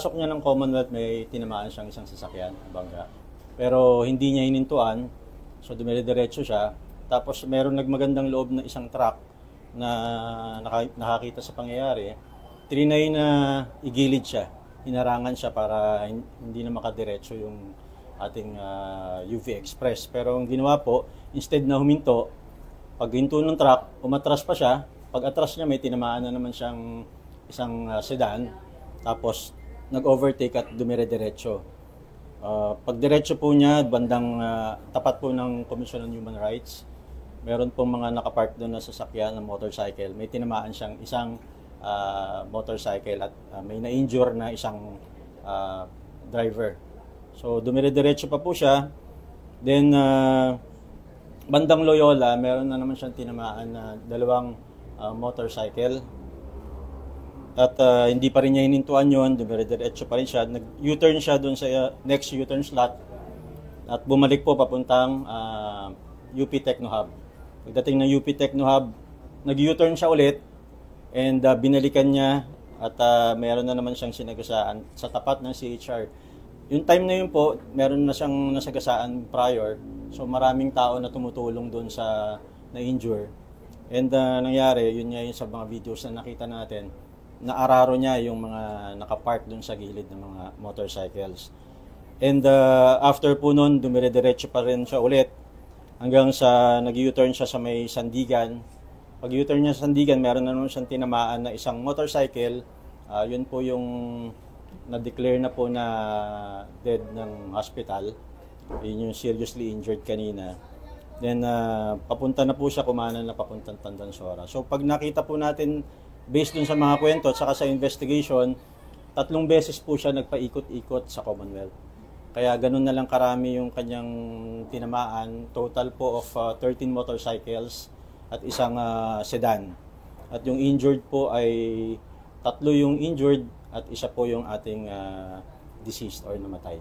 Pagpasok niya ng Commonwealth, may tinamaan siyang isang sasakyan, bangga. Pero hindi niya hinintuan, so dumire-diretso siya. Tapos meron nagmagandang loob na isang truck na nakakita sa pangyayari. Trinay na igilid siya, hinarangan siya para hindi na makadiretso yung ating UV Express. Pero ang ginawa po, instead na huminto, pag hinto ng truck, umatras pa siya. Pag atras niya, may tinamaan na naman siyang isang sedan. Tapos nag-overtake at dumire-diretso. Pag diretso po niya, bandang tapat po ng Commission on Human Rights, meron pong mga nakapark doon na sasakyan ng motorcycle. May tinamaan siyang isang motorcycle at may na-injure na isang driver. So dumire-diretso pa po siya. Then bandang Loyola, meron na naman siyang tinamaan na dalawang motorcycle. At hindi pa rin niya hinintuan yun, dumire-diretso pa rin siya. Nag-U-turn siya doon sa next U-turn slot at bumalik po papuntang UP Techno Hub. Pagdating ng UP Techno Hub, nag-U-turn siya ulit and binalikan niya at meron na naman siyang sinagasaan sa tapat ng CHR. Yung time na yun po, meron na siyang nasagasaan prior, so maraming tao na tumutulong doon sa na-injure. And nangyari, yun nga yun sa mga videos na nakita natin, naararo niya yung mga nakapark dun sa gilid ng mga motorcycles. And after po nun, dumire-diretso pa rin siya ulit hanggang sa nag-U-turn siya sa may Sandigan. Pag U-turn niya sa Sandigan, meron na naman siyang tinamaan na isang motorcycle. Yun po yung na-declare na po na dead ng hospital. Yun yung seriously injured kanina. Then papunta na po siya, kumana na papuntang Tandansora. So pag nakita po natin, based dun sa mga kwento at saka sa investigation, 3 beses po siya nagpaikot-ikot sa Commonwealth. Kaya ganun na lang karami yung kanyang tinamaan. Total po of 13 motorcycles at isang sedan. At yung injured po ay 3 yung injured at isa po yung ating deceased or namatay.